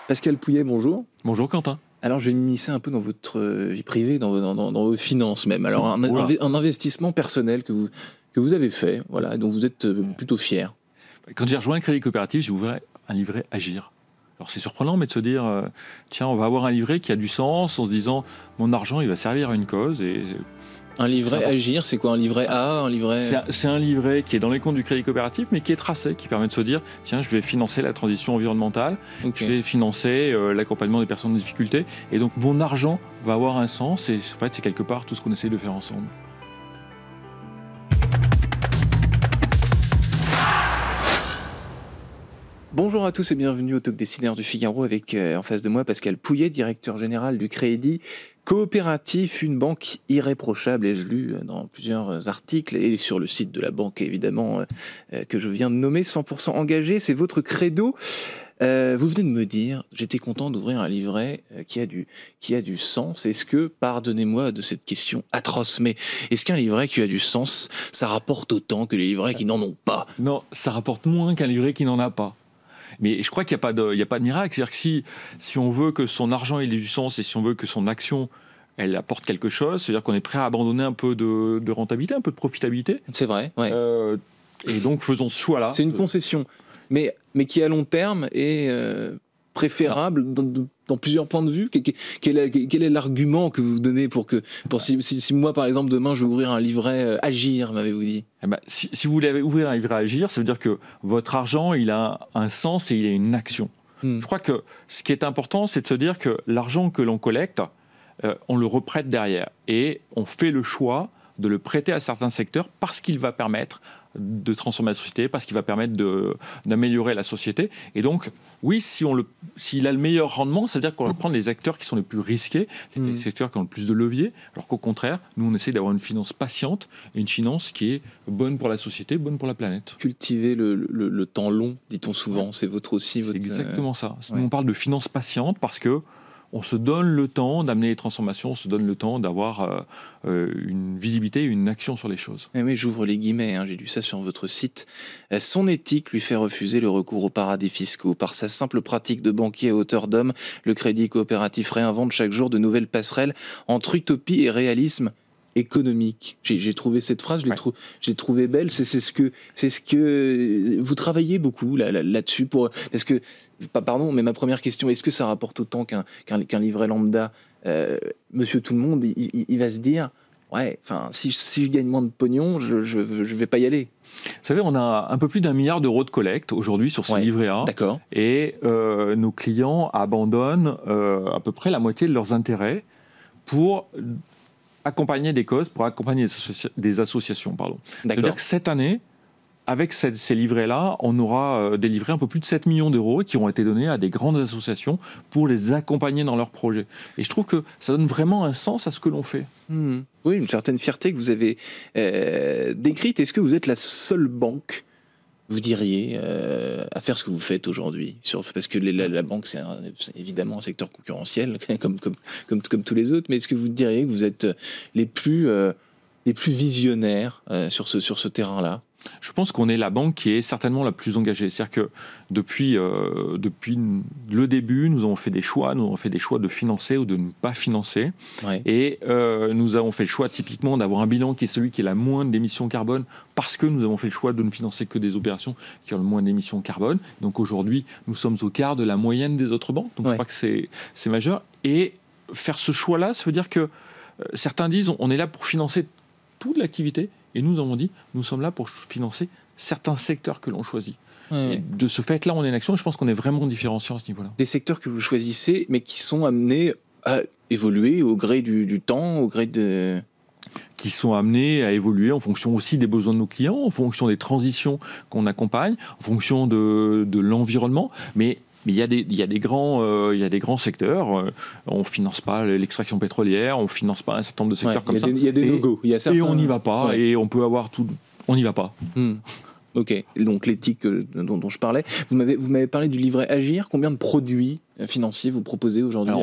Pascal Pouillet, bonjour. Bonjour Quentin. Alors je vais m'immiscer un peu dans votre vie privée, dans vos finances même. Alors un investissement personnel que vous avez fait, voilà, dont vous êtes plutôt fier. Quand j'ai rejoint le Crédit Coopératif, j'ai ouvert un livret Agir. Alors c'est surprenant, mais de se dire, tiens, on va avoir un livret qui a du sens, en se disant, mon argent, il va servir à une cause. Et un livret Agir, c'est quoi? Un livret A, un livret... C'est un livret qui est dans les comptes du Crédit Coopératif, mais qui est tracé, qui permet de se dire, tiens, je vais financer la transition environnementale, je vais financer l'accompagnement des personnes en difficulté, et donc mon argent va avoir un sens, et en fait, c'est quelque part tout ce qu'on essaie de faire ensemble. Bonjour à tous et bienvenue au Talk Décideur du Figaro avec en face de moi Pascal Pouillet, directeur général du Crédit Coopératif, une banque irréprochable, ai-je lu dans plusieurs articles et sur le site de la banque évidemment que je viens de nommer, 100% engagé, c'est votre credo. Vous venez de me dire, j'étais content d'ouvrir un livret qui a du sens. Est-ce que, pardonnez-moi de cette question atroce, mais est-ce qu'un livret qui a du sens, ça rapporte autant que les livrets qui n'en ont pas? Non, ça rapporte moins qu'un livret qui n'en a pas. Mais je crois qu'il n'y a pas de miracle. C'est-à-dire que si on veut que son argent ait du sens et si on veut que son action elle apporte quelque chose, c'est-à-dire qu'on est prêt à abandonner un peu de rentabilité, un peu de profitabilité. C'est vrai, ouais. Et donc faisons ce choix-là. C'est une concession, mais qui à long terme est préférable dans plusieurs points de vue. Quel est l'argument que vous donnez pour si moi par exemple demain je veux ouvrir un livret Agir, m'avez-vous dit? Si vous voulez ouvrir un livret Agir, ça veut dire que votre argent il a un sens et il a une action. Je crois que ce qui est important, c'est de se dire que l'argent que l'on collecte, on le reprête derrière et on fait le choix de le prêter à certains secteurs parce qu'il va permettre de transformer la société, parce qu'il va permettre d'améliorer la société. Et donc, oui, s'il a le meilleur rendement, ça veut dire qu'on va prendre les acteurs qui sont les plus risqués, les secteurs qui ont le plus de levier, alors qu'au contraire, nous, on essaie d'avoir une finance patiente et une finance qui est bonne pour la société, bonne pour la planète. Cultiver le temps long, dit-on souvent, c'est aussi votre... Exactement ça. Nous, on parle de finance patiente parce que on se donne le temps d'amener les transformations, on se donne le temps d'avoir une visibilité, une action sur les choses. Oui, j'ouvre les guillemets, j'ai lu ça sur votre site. Son éthique lui fait refuser le recours aux paradis fiscaux. Par sa simple pratique de banquier à hauteur d'homme, le Crédit Coopératif réinvente chaque jour de nouvelles passerelles entre utopie et réalisme économique. J'ai trouvé cette phrase, j'ai trouvé belle. C'est ce que vous travaillez beaucoup là-dessus parce que, pardon, mais ma première question, est-ce que ça rapporte autant qu'un livret lambda? Monsieur tout le monde, il va se dire, ouais, enfin, si je gagne moins de pognon, je vais pas y aller. Vous savez, on a un peu plus d'1 milliard d'euros de collecte aujourd'hui sur ce livret A. D'accord. Et nos clients abandonnent à peu près la moitié de leurs intérêts pour accompagner des causes, pour accompagner des associations. C'est-à-dire que cette année, avec ces livrets-là, on aura délivré un peu plus de 7 millions d'euros qui ont été donnés à des grandes associations pour les accompagner dans leurs projets. Et je trouve que ça donne vraiment un sens à ce que l'on fait. Oui, une certaine fierté que vous avez décrite. Est-ce que vous êtes la seule banque, vous diriez, à faire ce que vous faites aujourd'hui? Parce que la banque, c'est évidemment un secteur concurrentiel, comme tous les autres, mais est-ce que vous diriez que vous êtes les plus visionnaires sur ce terrain-là? Je pense qu'on est la banque qui est certainement la plus engagée. C'est-à-dire que depuis le début, nous avons fait des choix. Nous avons fait des choix de financer ou de ne pas financer. Ouais. Et nous avons fait le choix typiquement d'avoir un bilan qui est celui qui a la moindre d'émissions carbone parce que nous avons fait le choix de ne financer que des opérations qui ont le moins d'émissions carbone. Donc aujourd'hui, nous sommes au quart de la moyenne des autres banques. Donc je crois que c'est majeur. Et faire ce choix-là, ça veut dire que certains disent on est là pour financer toute l'activité. Et nous avons dit, nous sommes là pour financer certains secteurs que l'on choisit. Et de ce fait-là, on est une action et je pense qu'on est vraiment différenciant à ce niveau-là. Des secteurs que vous choisissez, mais qui sont amenés à évoluer au gré du temps, au gré de... Qui sont amenés à évoluer en fonction aussi des besoins de nos clients, en fonction des transitions qu'on accompagne, en fonction de l'environnement. Mais il y a des grands secteurs. On ne finance pas l'extraction pétrolière, on ne finance pas un certain nombre de secteurs comme ça. Il y a des no-go. Et on n'y va pas. Et on peut avoir tout. On n'y va pas. Ok. Donc l'éthique dont je parlais. Vous m'avez parlé du livret Agir. Combien de produits financiers vous proposez aujourd'hui?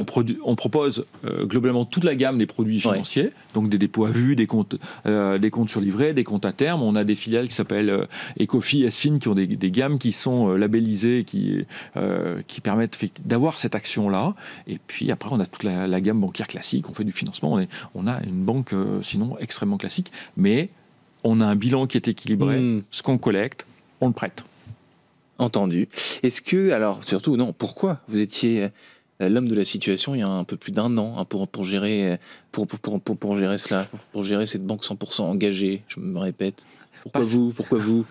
On propose globalement toute la gamme des produits financiers, donc des dépôts à vue, des comptes sur livret, des comptes à terme. On a des filiales qui s'appellent Ecofi, Sfin, qui ont des gammes qui sont labellisées, qui permettent d'avoir cette action-là. Et puis après, on a toute la gamme bancaire classique. On fait du financement. On a une banque, sinon, extrêmement classique. Mais on a un bilan qui est équilibré. Ce qu'on collecte, on le prête. Entendu. Est-ce que, alors surtout, non, pourquoi vous étiez l'homme de la situation il y a un peu plus d'un an pour gérer cela, pour gérer cette banque 100% engagée, je me répète. Pourquoi vous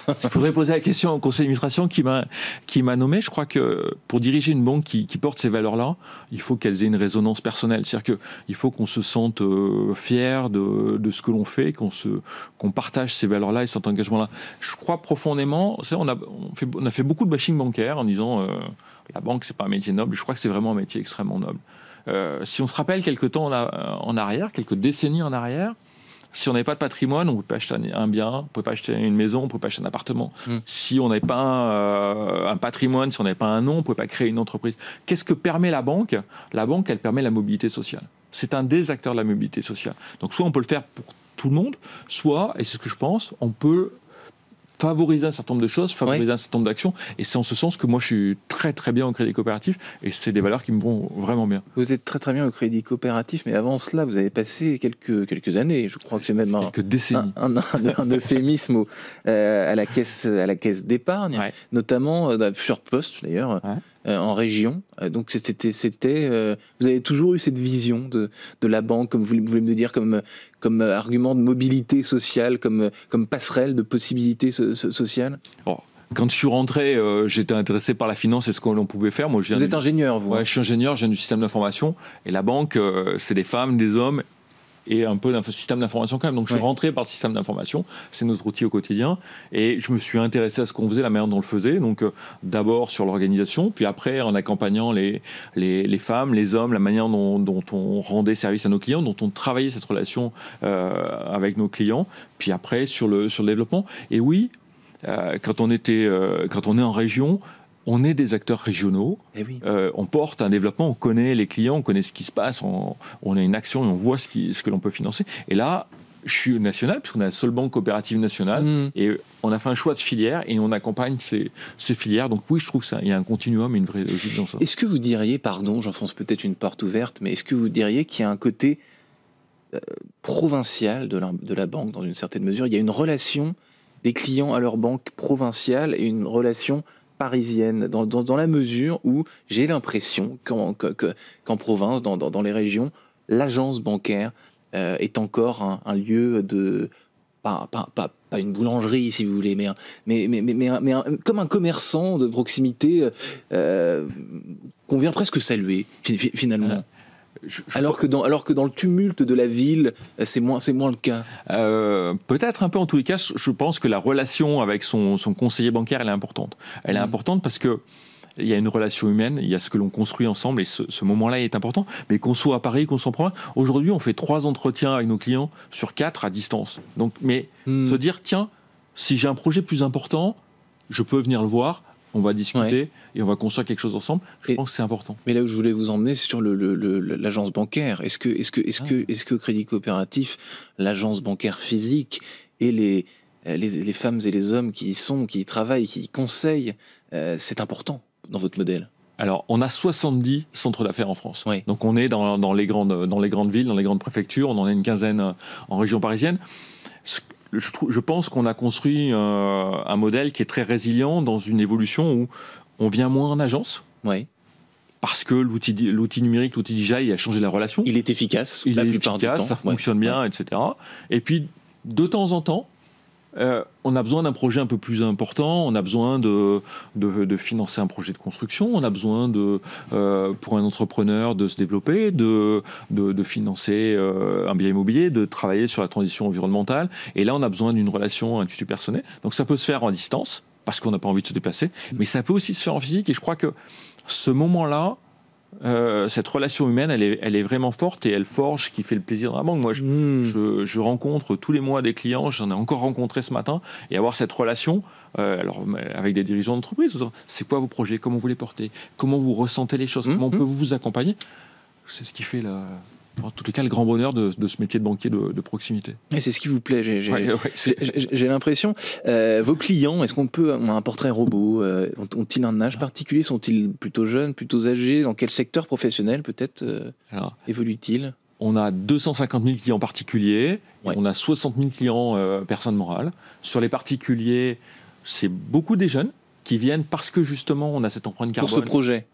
Il faudrait poser la question au conseil d'administration qui m'a nommé. Je crois que pour diriger une banque qui porte ces valeurs-là, il faut qu'elles aient une résonance personnelle. C'est-à-dire qu'il faut qu'on se sente fier de ce que l'on fait, qu'on partage ces valeurs-là et cet engagement-là. Je crois profondément, on a fait beaucoup de bashing bancaire en disant la banque, c'est pas un métier noble. Je crois que c'est vraiment un métier extrêmement noble. Si on se rappelle quelques temps en arrière, quelques décennies en arrière, si on n'avait pas de patrimoine, on ne pouvait pas acheter un bien, on ne pouvait pas acheter une maison, on ne pouvait pas acheter un appartement. Si on n'avait pas un patrimoine, si on n'avait pas un nom, on ne pouvait pas créer une entreprise. Qu'est-ce que permet la banque? La banque, elle permet la mobilité sociale. C'est un des acteurs de la mobilité sociale. Donc soit on peut le faire pour tout le monde, soit, et c'est ce que je pense, on peut favoriser un certain nombre de choses, favoriser un certain nombre d'actions. Et c'est en ce sens que moi, je suis très, très bien au crédit coopératif. Et c'est des valeurs qui me vont vraiment bien. Vous êtes très, très bien au crédit coopératif, mais avant cela, vous avez passé quelques années. Je crois que c'est même quelques décennies. Un euphémisme à la caisse d'épargne, notamment à plusieurs postes d'ailleurs. En région, donc vous avez toujours eu cette vision de la banque, comme vous voulez me dire, comme argument de mobilité sociale, comme passerelle de possibilités sociales. Quand je suis rentré, j'étais intéressé par la finance et ce que l'on pouvait faire. Moi, vous êtes ingénieur, vous? Je suis ingénieur, je viens du système d'information, et la banque, c'est des femmes, des hommes, et un peu d'un système d'information quand même. Donc je suis rentré par le système d'information, c'est notre outil au quotidien, et je me suis intéressé à ce qu'on faisait, la manière dont on le faisait, donc d'abord sur l'organisation, puis après en accompagnant les femmes, les hommes, la manière dont on rendait service à nos clients, dont on travaillait cette relation avec nos clients, puis après sur le développement. Et oui, quand on est en région, on est des acteurs régionaux, on porte un développement, on connaît les clients, on connaît ce qui se passe, on a une action et on voit ce que l'on peut financer. Et là, je suis national, puisqu'on a la seule banque coopérative nationale, et on a fait un choix de filière et on accompagne ces filières. Donc oui, je trouve qu'il y a un continuum et une vraie logique dans ça. Est-ce que vous diriez, pardon, j'enfonce peut-être une porte ouverte, mais est-ce que vous diriez qu'il y a un côté provincial de la banque, dans une certaine mesure? Il y a une relation des clients à leur banque provinciale et une relation parisienne, dans la mesure où j'ai l'impression qu'en province, dans les régions, l'agence bancaire est encore un lieu de... Pas une boulangerie, si vous voulez, mais comme un commerçant de proximité qu'on vient presque saluer, finalement. Alors que dans le tumulte de la ville, c'est moins le cas. Peut-être un peu, en tous les cas, je pense que la relation avec son conseiller bancaire, elle est importante. Elle est importante parce que il y a une relation humaine, il y a ce que l'on construit ensemble, et ce moment-là est important. Mais qu'on soit à Paris, qu'on soit en province, aujourd'hui, on fait 3 entretiens avec nos clients sur 4 à distance. Donc, mais se dire, tiens, si j'ai un projet plus important, je peux venir le voir. On va discuter et on va construire quelque chose ensemble. Je pense que c'est important. Mais là où je voulais vous emmener, c'est sur l'agence bancaire. Est-ce que Crédit Coopératif, l'agence bancaire physique et les femmes et les hommes qui y travaillent, qui y conseillent, c'est important dans votre modèle? Alors, on a 70 centres d'affaires en France. Donc, on est dans les grandes villes, dans les grandes préfectures. On en a une quinzaine en région parisienne. Je pense qu'on a construit un modèle qui est très résilient dans une évolution où on vient moins en agence. Parce que l'outil numérique, l'outil digital, il a changé la relation. Il est efficace. Ça fonctionne bien, etc. Et puis, de temps en temps, on a besoin d'un projet un peu plus important, on a besoin de financer un projet de construction, on a besoin pour un entrepreneur de se développer, de financer un bien immobilier, de travailler sur la transition environnementale. Et là, on a besoin d'une relation institutionnelle. Donc ça peut se faire en distance, parce qu'on n'a pas envie de se déplacer, mais ça peut aussi se faire en physique. Et je crois que ce moment-là, cette relation humaine, elle est vraiment forte et elle forge ce qui fait le plaisir dans la banque. Moi, je rencontre tous les mois des clients, j'en ai encore rencontré ce matin, et avoir cette relation, alors avec des dirigeants d'entreprise, c'est quoi vos projets, comment vous les portez, comment vous ressentez les choses, comment on peut vous accompagner, c'est ce qui fait en tous les cas, le grand bonheur de ce métier de banquier de proximité. Et c'est ce qui vous plaît, j'ai l'impression. Vos clients, est-ce qu'on peut un portrait robot, ont-ils un âge particulier? Sont-ils plutôt jeunes, plutôt âgés? Dans quel secteur professionnel peut-être évoluent-ils? On a 250 000 clients particuliers, on a 60 000 clients personnes morales. Sur les particuliers, c'est beaucoup des jeunes qui viennent parce que justement on a cette empreinte carbone.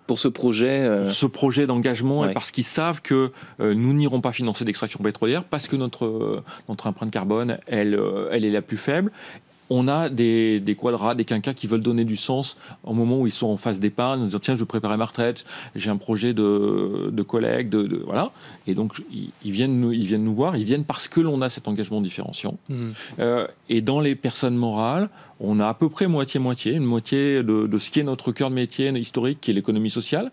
Pour ce projet d'engagement, et parce qu'ils savent que nous n'irons pas financer d'extraction pétrolière parce que notre empreinte carbone, elle est la plus faible. On a des quadras, des quinquas qui veulent donner du sens au moment où ils sont en phase d'épargne, en disant tiens, je veux préparer ma retraite, j'ai un projet de collègues, voilà. Et donc ils viennent nous voir, ils viennent parce que l'on a cet engagement différenciant. Et dans les personnes morales, on a à peu près moitié-moitié, une moitié de ce qui est notre cœur de métier historique, qui est l'économie sociale,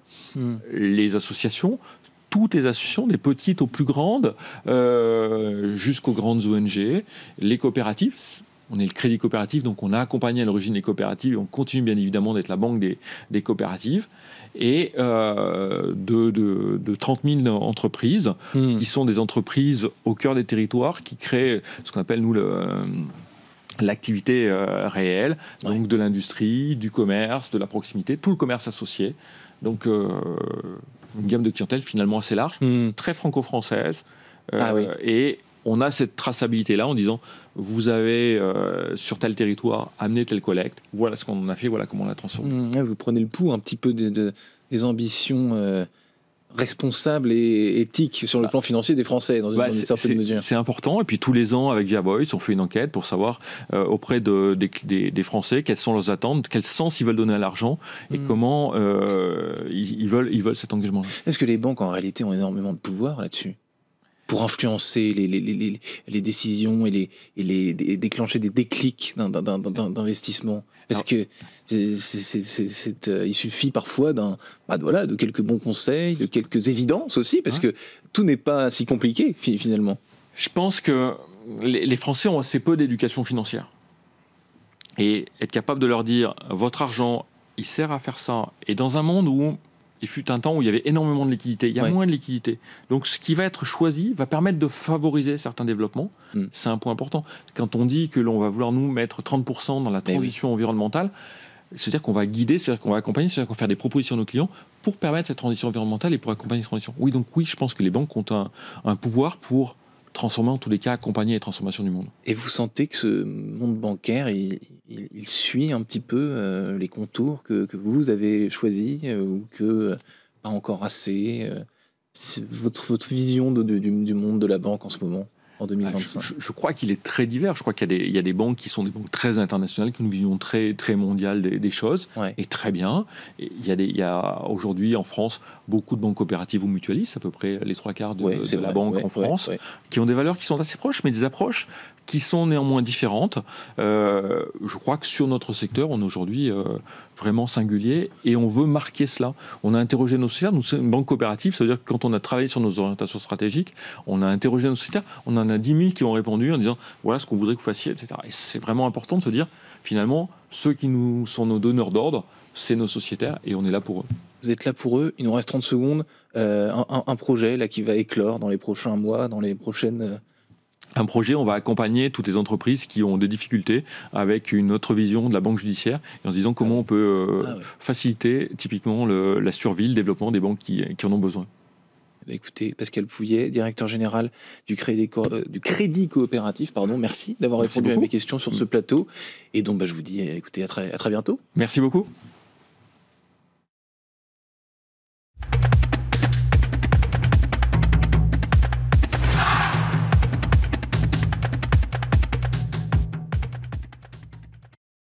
les associations. Toutes les associations, des petites aux plus grandes, jusqu'aux grandes ONG, les coopératives. On est le crédit coopératif, donc on a accompagné à l'origine les coopératives et on continue bien évidemment d'être la banque des coopératives. Et de 30 000 entreprises qui sont des entreprises au cœur des territoires qui créent ce qu'on appelle, nous, l'activité réelle, donc de l'industrie, du commerce, de la proximité, tout le commerce associé. Donc une gamme de clientèle finalement assez large, très franco-française. Et on a cette traçabilité-là en disant vous avez sur tel territoire amené telle collecte, voilà ce qu'on en a fait, voilà comment on l'a transformé. Vous prenez le pouls un petit peu des ambitions responsables et éthiques sur le plan financier des Français dans une certaine mesure. C'est important, et puis tous les ans avec Via Voice on fait une enquête pour savoir auprès des Français quelles sont leurs attentes, quel sens ils veulent donner à l'argent et comment ils veulent cet engagement-là. Est-ce que les banques en réalité ont énormément de pouvoir là-dessus pour influencer les décisions et déclencher des déclics d'investissement? Parce que il suffit parfois de quelques bons conseils, de quelques évidences aussi, parce que tout n'est pas si compliqué finalement. Je pense que les Français ont assez peu d'éducation financière. Et être capable de leur dire votre argent, il sert à faire ça. Et dans un monde où il fut un temps où il y avait énormément de liquidités. Il y a moins de liquidités. Donc, ce qui va être choisi va permettre de favoriser certains développements. C'est un point important. Quand on dit que l'on va vouloir nous mettre 30% dans la transition environnementale, c'est-à-dire qu'on va guider, c'est-à-dire qu'on va accompagner, c'est-à-dire qu'on va faire des propositions à nos clients pour permettre cette transition environnementale et pour accompagner cette transition. Oui, je pense que les banques ont un pouvoir pour transformer, en tous les cas, accompagner les transformations du monde. Et vous sentez que ce monde bancaire, il suit un petit peu les contours que vous avez choisis ou que pas encore assez votre vision du monde de la banque en ce moment, en 2025? Je crois qu'il est très divers. Je crois qu'il y a des banques qui sont des banques très internationales, qui ont une vision très, très mondiale des choses, et très bien. Et il y a aujourd'hui en France beaucoup de banques coopératives ou mutualistes, à peu près les 3/4 de la banque en France, qui ont des valeurs qui sont assez proches, mais des approches qui sont néanmoins différentes. Je crois que sur notre secteur, on est aujourd'hui vraiment singulier et on veut marquer cela. On a interrogé nos sociétaires. Nous, c'est une banque coopérative, ça veut dire que quand on a travaillé sur nos orientations stratégiques, on a interrogé nos sociétaires, on en a 10 000 qui ont répondu en disant voilà ce qu'on voudrait que vous fassiez, etc. Et c'est vraiment important de se dire, finalement, ceux qui nous sont nos donneurs d'ordre, c'est nos sociétaires et on est là pour eux. Vous êtes là pour eux. Il nous reste 30 secondes. Un projet là, qui va éclore dans les prochains mois, dans les prochaines... Un projet, on va accompagner toutes les entreprises qui ont des difficultés avec une autre vision de la banque judiciaire et en se disant comment on peut faciliter typiquement la survie, le développement des banques qui en ont besoin. Écoutez, Pascal Pouillet, directeur général du Crédit Coopératif, merci d'avoir répondu à mes questions sur ce plateau. Et donc, je vous dis, écoutez, à très bientôt. Merci beaucoup.